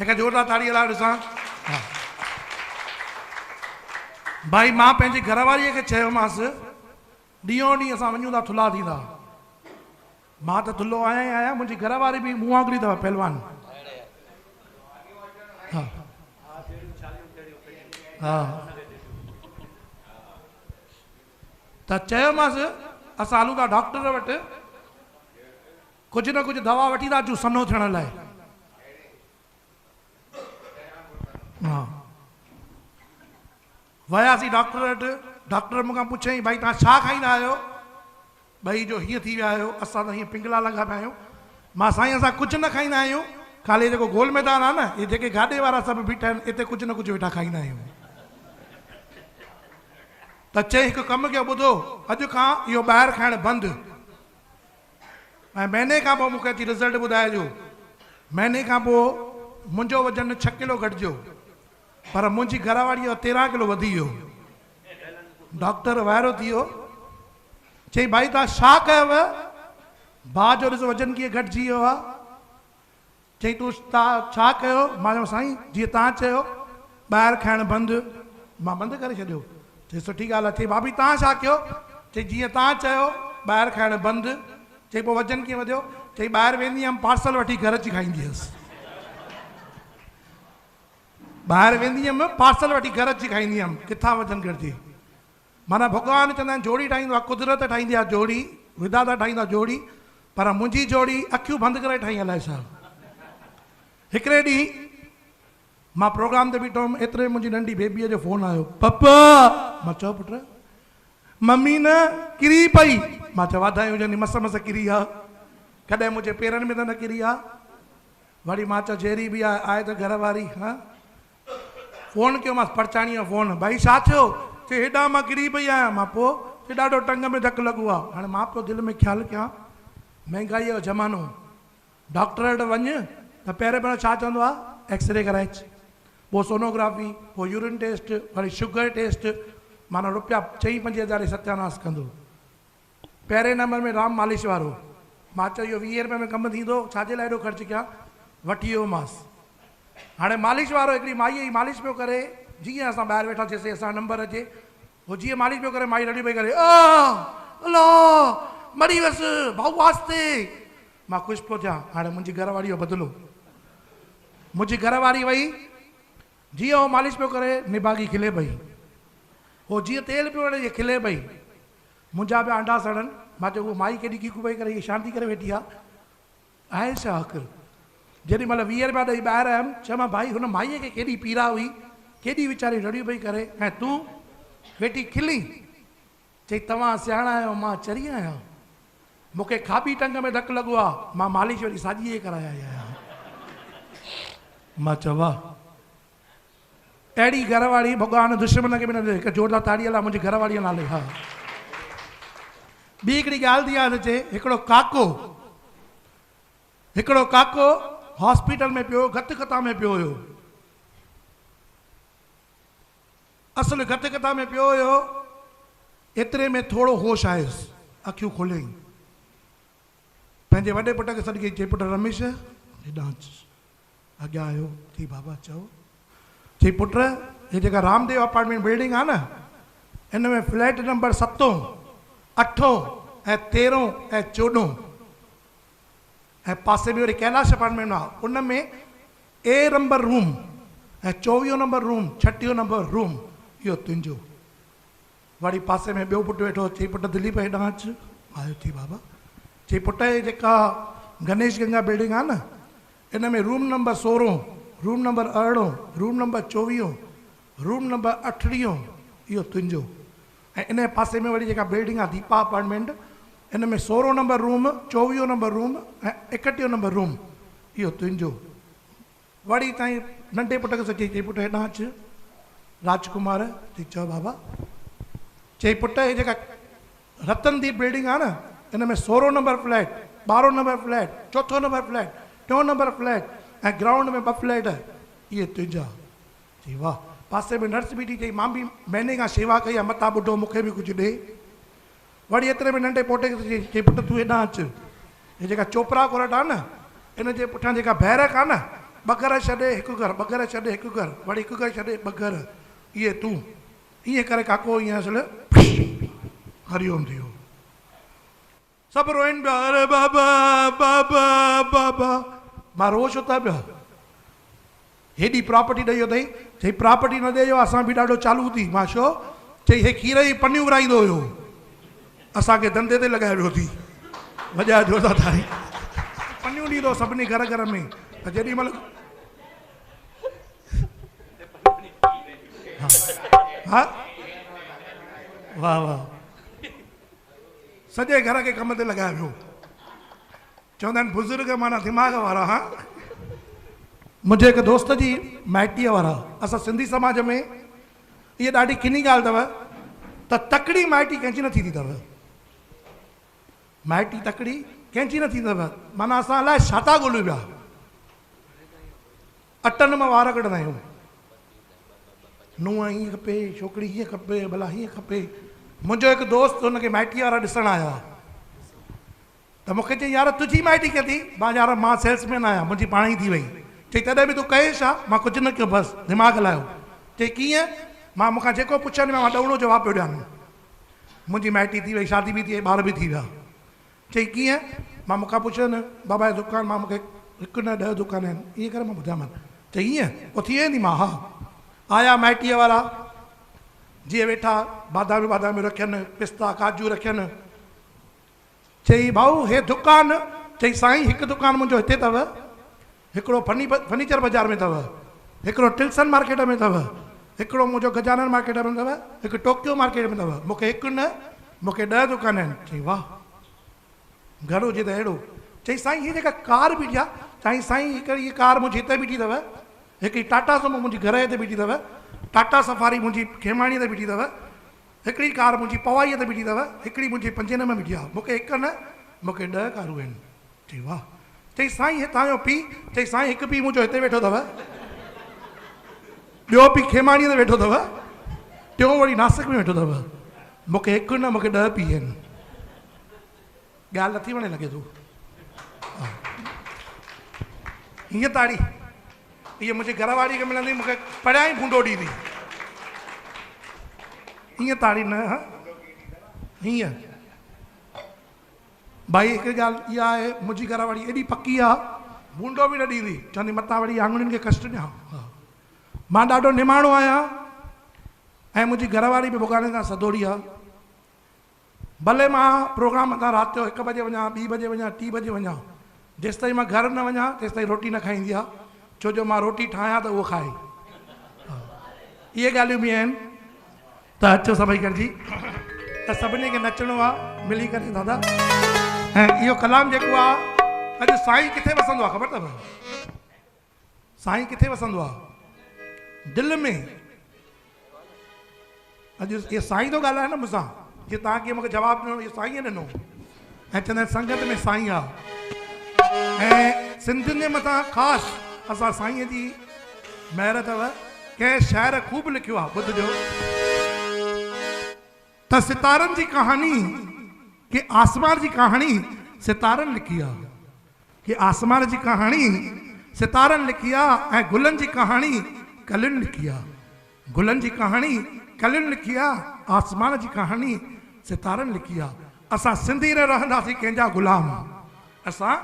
एक जोरदार ताड़ी हला ॾिसां। हा भाई मां पंहिंजी घरवारीअ खे चयोमांसि ॾींहों ॾींहुं असां वञूं था थुला थींदा। मां त थुलो आहियां ई आहियां, मुंहिंजी घरवारी बि मूं वांगुरु अथव पहलवान। हा हा त चयोमांसि असां हलूं था डॉक्टर वटि, कुझु न कुझु दवा वठी था अचूं सनो थियण लाइ। हा वियासीं डॉक्टर वटि। डॉक्टर मूंखां पुछई भाई तव्हां छा खाईंदा आहियो? भई जो हीअं थी विया आहियो, असां त हीअं पिंगला लॻा पिया आहियूं। मां साईं असां कुझु न खाईंदा आहियूं, ख़ाली जेको गोल मैदान आहे न, इहे जेके गाॾे वारा सभु बीठा आहिनि हिते कुझु न कुझु वेठा खाईंदा आहियूं। त चई हिकु कमु कयो, ॿुधो अॼु खां इहो ॿाहिरि खाइणु बंदि, ऐं महीने खां पोइ मूंखे अची रिज़ल्ट ॿुधाइजो। महीने खां पोइ मुंहिंजो वज़न 6 किलो घटिजो, पर मुंहिंजी घरवारी जो 13 किलो वधी वियो। डॉक्टर वाइरो थी वियो, चई भाई तव्हां छा कयव? भाउ जो ॾिसो वज़न कीअं घटिजी वियो आहे। चई तूं तव्हां छा कयो? मां चयो साईं जीअं तव्हां चयो ॿाहिरि खाइणु बंदि, मां बंदि करे छॾियो। चई सुठी ॻाल्हि आहे। चई भाभी तव्हां छा कयो? चई जीअं तव्हां चयो ॿाहिरि खाइणु बंदि। चई पोइ वज़न कीअं वधियो? चई ॿाहिरि वेंदी हुअमि पार्सल वठी घर अची खाईंदी हुअसि। ॿाहिरि वेंदी हुअमि पार्सल वठी घर अची खाईंदी हुअमि, किथां वज़न घटिजे। माना भॻवानु चवंदा आहिनि जोड़ी ठाहींदो आहे, कुदरत ठाहींदी आहे जोड़ी, विधाता ठाहींदा जोड़ी, पर मुंहिंजी जोड़ी अखियूं बंदि करे ठाही। अलाए छा हिकिड़े ॾींहुं मां प्रोग्राम ते बीठो हुअमि, एतिरे मुंहिंजी नंढी बेबीअ जो फ़ोन आयो, पप्पा। मां चयो पुटु मम्मी न किरी पई। मां चयो वाधायूं हुजनि, मस मस किरी आहे, कॾहिं मुंहिंजे पेरनि में त न किरी आहे। वरी मां चयो जहिड़ी बि आहे त घर वारी। हा फ़ोन कयो मांसि परचाणी जो फ़ोन, भाई छा थियो? चई हेॾां मां किरी पई आहियां। मां पोइ चई ॾाढो टंग में धकु लॻो आहे। हाणे मां पियो दिलि में ख़्यालु कयां महांगाईअ जो ज़मानो, डॉक्टर वटि वञु त पहिरियों छा चवंदो आहे? एक्सरे कराए अच, पोइ सोनोग्राफी, पोइ यूरिन टेस्ट, वरी शुगर टेस्ट, माना रुपया 4-5 हज़ार सत्यानाश कंदो। पहिरें नंबर में राम मालिश वारो। मां चयो इहो 20 रुपये में कमु थींदो, छाजे लाइ एॾो ख़र्चु कयां? वठी वियो मांसि। हाणे मालिश वारो हिकिड़ी माईअ जी मालिश पियो करे, जीअं असां ॿाहिरि वेठा थिएसीं असां नंबर अचे, उहो जीअं मालिश पियो करे माई रड़ी पई करे, अलो मरी वियसि भाऊ वास्ते। मां ख़ुशि पियो थियां। हाणे मुंहिंजी घरवारी जो बदिलो। मुंहिंजी घरवारी वई, जीअं उहो मालिश पियो करे निभागी खिले पई, उहो जीअं तेल पियो वणे खिले पई, मुंहिंजा पिया अंडा सड़नि। मां चयो उहो माई केॾी कीकू पई करे, हीअ शांती करे वेठी आहे छा आख़िर? जेॾी महिल 20 रुपया ॾेई ॿाहिरि आयमि, चयोमांसि भाई हुन माईअ खे केॾी पीड़ा हुई, केॾी वीचारी रड़ियूं पई करे, ऐं तूं वेठी खिली। चई तव्हां सियाणा आहियो, मां चरी आहियां, मूंखे खाॿी टंग में धकु लॻो आहे, मां मालिश वरी साॼीअ कराए आई आहियां। मां चयो वाह, अहिड़ी घरवारी भॻवानु दुश्मन खे बि न ॾे। हिकु जोरदार ताड़ी हला मुंहिंजी घरवारीअ नाले। हा ॿी हिकिड़ी ॻाल्हि थी यादि अचे, हिकिड़ो काको हॉस्पिटल में पियो, गतकथा में पियो हुयो। असुलु गतकथा में पियो हुयो, एतिरे में थोरो होश आयुसि, अखियूं खोलियईं, पंहिंजे वॾे पुट खे सॾु कई, चई पुट रमेश हेॾां अच। अॻियां आयो, चई बाबा चओ। चई पुट हे जेका रामदेव अपार्टमेंट बिल्डिंग आहे न, इन में फ्लैट नंबर 7, 8 ऐं 13 ऐं 14 ऐं पासे में वरी कैलाश अपार्टमेंट आहे, उन में A नंबर रूम ऐं 24 नंबर रूम, 36 नंबर रूम, इहो तुंहिंजो। वरी पासे में ॿियो पुटु वेठो, चई पुट दिलीप हेॾां अच। आयो, थी बाबा। चई पुट हे जेका गणेश गंगा बिल्डिंग आहे न, इन में room number 16, room number 18, room number 24, room number 38, इहो तुंहिंजो। ऐं इन पासे में वरी जेका बिल्डिंग आहे दीपा अपार्टमेंट, इन में 16 नंबर रूम, 24 नंबर रूम ऐं 31 नंबर रूम, इहो तुंहिंजो। वरी ताईं नंढे पुट खे चई, चई पुट हेॾां अच। राजकुमार, चई चओ बाबा। चई पुट हे जेका रतनदीप बिल्डिंग आहे न, इन में 16 number flat, 12 number flat, 4 number flat, 2 number flat ऐं ग्राउंड में 2 फ्लैट, इहे तुंहिंजा। चई वाह। पासे में नर्स बीठी, चई मां बि महीने खां शेवा कई आहे, मता ॿुधो मूंखे बि कुझु ॾे। वरी एतिरे में नंढे पोटे खे चई पुट तूं हेॾां अच। हे जेका चोपड़ा कोरट आहे न, इन जे पुठियां जेका बैरक आहे न, ॿ घर छॾे हिकु घर, ॿ घर छॾे हिकु घर, वरी हिकु घर छॾे ॿ घर, इहे तूं। ईअं करे काको ईअं असुल हरिओम थी वियो। सभु रोइनि पिया, अरे बाबा बाबा बाबा। मां रो छो था पिया? हेॾी प्रॉपर्टी ॾेई अथई, चई प्रॉपर्टी न ॾेयो, असां बि ॾाढो चालू थी। मां छो? चई हे खीर जी पनियूं विराईंदो हुयो, असांखे धंधे ते लॻाए वियो थी। वॼाए जोरदार तारी। पनियूं ॾींदो सभिनी घर घर में। त जेॾी महिल हा वाह वाह, सॼे घर खे कम ते लॻाए वियो। चवंदा आहिनि बुज़ुर्ग माना दिमाग़ वारा। हा, मुंहिंजे हिकु दोस्त जी माइटीअ वारा, असां सिंधी समाज में इहा ॾाढी किनी ॻाल्हि अथव त तकड़ी माइटी कंहिंजी न थींदी अथव। माइटी तकड़ी कंहिंजी न थींदी अथव। माना असां अलाए छा था ॻोल्हियूं पिया, अटनि मां वार कढंदा आहियूं। नूंहं हीअं खपे, छोकिरी हीअं खपे, भला हीअं खपे। मुंहिंजो हिकु दोस्त हुनखे माइटीअ वारा ॾिसणु आया त मूंखे चई यार तुंहिंजी माइटी कीअं थी? मां यार मां सेल्समैन आहियां, मुंहिंजी पाण ई थी वई। चई तॾहिं बि तूं कहे छा? मां कुझु न कयो, बसि दिमाग़ हलायो। चई कीअं? मां मूंखां जेको पुछनि मां ॾौणो जवाबु पियो ॾियां। मुंहिंजी माइटी थी वई, शादी बि थी वई, ॿार बि थी विया। चई कीअं? मां मूंखां पुछनि बाबा जो दुकानु, मां मूंखे हिकु न 10 दुकान आहिनि, ईअं करे मां ॿुधायां। चई ईअं पोइ थी वेंदी? मां हा। आया माइटीअ वारा, जीअं वेठा बादामियूं बादामियूं रखियनि, पिस्ता काजू रखियनि। चई भाऊ हे दुकानु? चई साईं हिकु दुकानु मुंहिंजो हिते अथव, हिकिड़ो फर्नीचर बाज़ार में अथव, हिकिड़ो टिल्सन मार्केट में अथव, हिकिड़ो मुंहिंजो गजानन मार्केट में अथव, हिकु टोकियो मार्केट में अथव। मूंखे हिकु न, मूंखे 10 दुकान आहिनि। चई वाह, घर हुजे त अहिड़ो। चई साईं हीअ जेका कार बीठी आहे? चई साईं हिकिड़ी कार मुंहिंजी हिते बीठी अथव, हिकिड़ी टाटा सुमो मुंहिंजी घर ते बीठी अथव, टाटा सफारी मुंहिंजी खेमाणीअ ते बीठी अथव, हिकिड़ी कार मुंहिंजी पवाईअ ते बीठी अथव, हिकिड़ी मुंहिंजी 5 में बीठी आहे। मूंखे हिकु न, मूंखे 10 कारूं आहिनि। चई वाह। चई साईं हे तव्हांजो पीउ? चई साईं हिकु पीउ मुंहिंजो हिते वेठो अथव, ॿियो पीउ खेमाणीअ ते वेठो अथव, टियों वरी नासिक में वेठो अथव। मूंखे हिकु न, मूंखे 10 पीउ आहिनि। ॻाल्हि नथी वणे लॻे थो? हीअं ताड़ी इहा मुंहिंजी घरवारी खे मिलंदी, मूंखे पढ़िया ई फूंडो ॾींदी। हीअं ताड़ी न, हीअं भाई हिकु ॻाल्हि इहा आहे, मुंहिंजी घरवारी एॾी पकी आहे, बूंडो बि न ॾींदी। चवंदी मतां वरी आङुरियुनि खे कष्ट ॾियां। मां ॾाढो निमाणो आहियां ऐं मुंहिंजी घरवारी बि भॻवान खां सदोड़ी आहे। भले मां प्रोग्राम तां राति जो 1 बजे वञा, 2 बजे वञा, 3 बजे वञा, जेसि ताईं मां घर न वञा तेसि ताईं रोटी न खाईंदी आहे। छो जो मां रोटी ठाहियां त उहो खाए। इहे ॻाल्हियूं बि आहिनि। त अचो सभई गॾिजी, त सभिनी खे नचणो आहे मिली करे दादा। ऐं इहो कलाम जेको आहे, अॼु साईं किथे वसंदो आहे ख़बर अथव? साईं किथे वसंदो आहे? दिलि में। अॼु इहो साईं थो ॻाल्हाए न मूंसां, जीअं तव्हां कीअं मूंखे जवाबु ॾिनो, इहो साईं ॾिनो। ऐं चवंदा आहिनि संगत में साईं आहे। ऐं सिंधियुनि जे मथां ख़ासि असां साईंअ जी महिर अथव। कंहिं शाइर ख़ूब लिखियो आहे, ॿुधिजो त सितारनि जी कहानी, कि आसमान जी कहानी सितारनि लिखी आहे, कि आसमान जी कहानी सितारनि लिखी आहे, ऐं गुलनि जी कहानी कलियुनि लिखी आहे। गुलनि जी कहानी कलियुनि लिखी आहे, आसमान जी कहानी सितारनि लिखी आहे। असां सिंधी न रहंदासीं कंहिंजा गुलाम, असां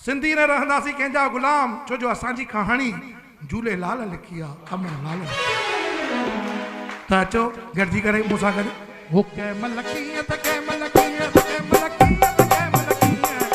सिंधी न रहंदासीं कंहिंजा गुलाम, छो जो असांजी कहानी झूलेलाल लिखी आहे, अमरलाल। त अचो गॾिजी करे मूंसां गॾु। हो कंहिंमहिल कीअं त कंहिंमहिल कीअं त कंहिंमहिल कीअं त कंहिंमहिल कीअं,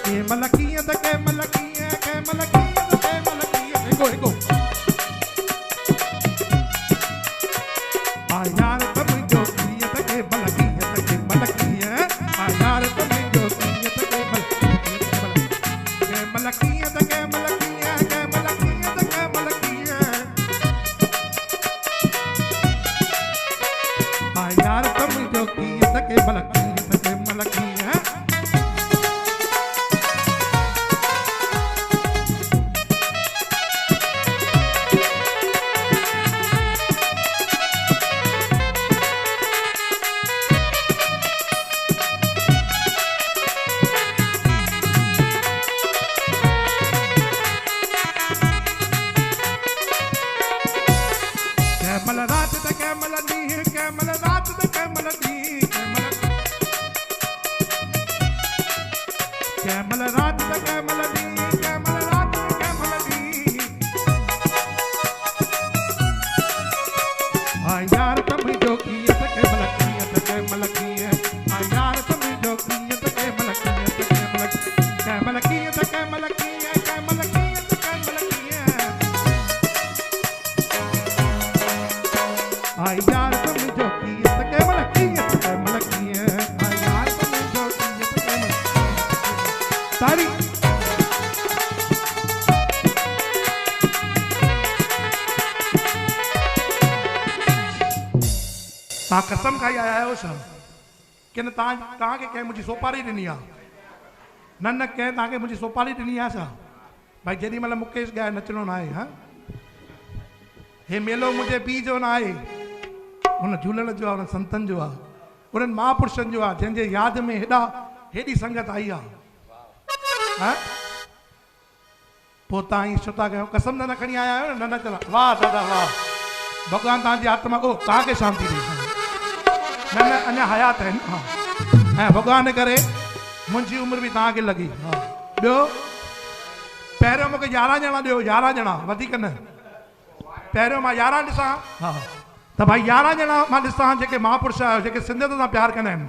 कंहिंमहिल कीअं त कंहिंमहिल कीअं, कंहिंमहिल कीअं त कंहिंमहिल कीअं। हिकु हिकु आ यार त मुंहिंजो कीअं त कंहिंमहिल कीअं त कंहिंमहिल कीअं, आ यार त मुंहिंजो कीअं त कंहिंमहिल कीअं त कंहिंमहिल कीअं, कंहिंमहिल कीअं त कंहिंमहिल कीअं। आ यार त मुंहिंजो कीअं त कंहिंमहिल कीअं त कंहिंमहिल कीअं। तव्हां कसम खाई आया आहियो छा कि न तव्हांखे कंहिं मुंहिंजी सोपारी ॾिनी आहे न न कंहिं तव्हांखे मुंहिंजी सोपारी ॾिनी आहे छा भाई जेॾी महिल मुकेश ॻाए नचणो न आहे हा हे मेलो मुंहिंजे पीउ जो न आहे हुन झूलण जो आहे हुन संतनि जो आहे उन्हनि महापुरुषनि जो आहे जंहिंजे यादि में हेॾी संगत आई आहे हा पोइ तव्हां ईअं छो था कयो कसम न खणी आया आहियो न चला वाह दादा वाह भॻवानु तव्हांजी आत्मा को तव्हांखे शांती ॾे न न अञा हयात आहिनि हा ऐं भॻवान करे मुंहिंजी उमिरि बि तव्हांखे लॻी हा ॿियो पहिरियों मूंखे 11 ॼणा ॾियो 11 ॼणा वधीक न पहिरियों मां 11 ॾिसां हा त भाई 11 ॼणा मां ॾिसां जेके महापुरुष आहियो जेके सिंधियत सां प्यारु कंदा आहिनि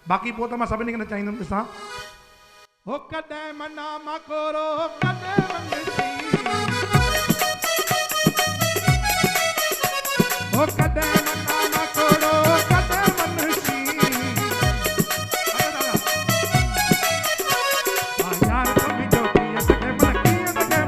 बाक़ी पोइ त मां सभिनी खे न चाहींदुमि ॾिसां हो कॾहिं मना मां कोरो कॾहिं मनसी हो कॾहिं मना मां कोरो कॾहिं मनसी यार तुंहिंजो कीअं त कंहिं महिल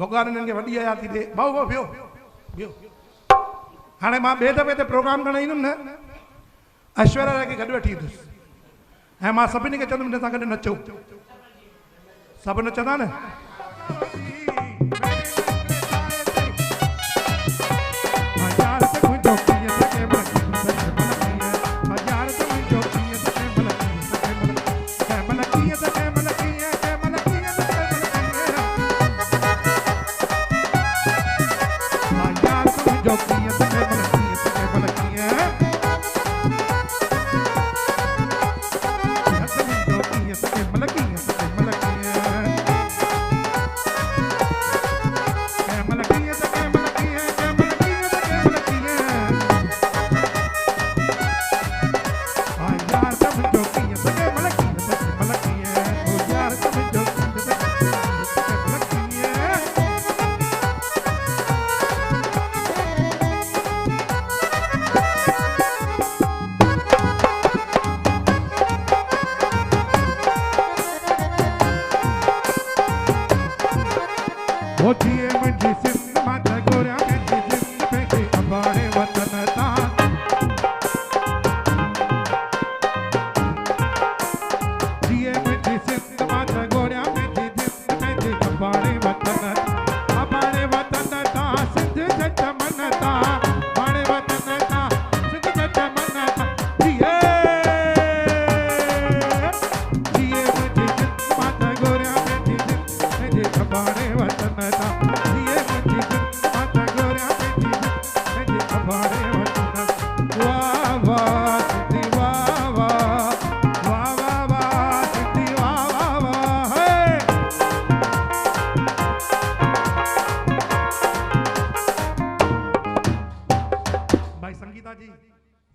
भगवान इन्हनि खे वॾी हयाती ॾे भाऊ भाऊ बियो बियो हाणे मां ॿिए दफ़े ते प्रोग्राम करणु ईंदुमि न ऐश्वर्या राय खे गॾु वठी ईंदुसि ऐं मां सभिनी खे चवंदुमि हिन सां गॾु नचो सभु नचंदा न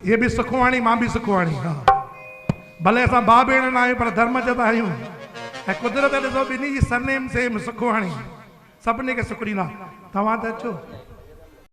ये भी सुखवाणी मां भी सुखवाणी हाँ भले असां भाउ भेण न आहियूं पर धर्म जा त आहियूं ऐं कुदरत ॾिसो ॿिन्ही जी सरनेम सेम सुखवाणी सभिनी खे सुख ॾींदा तव्हां त अचो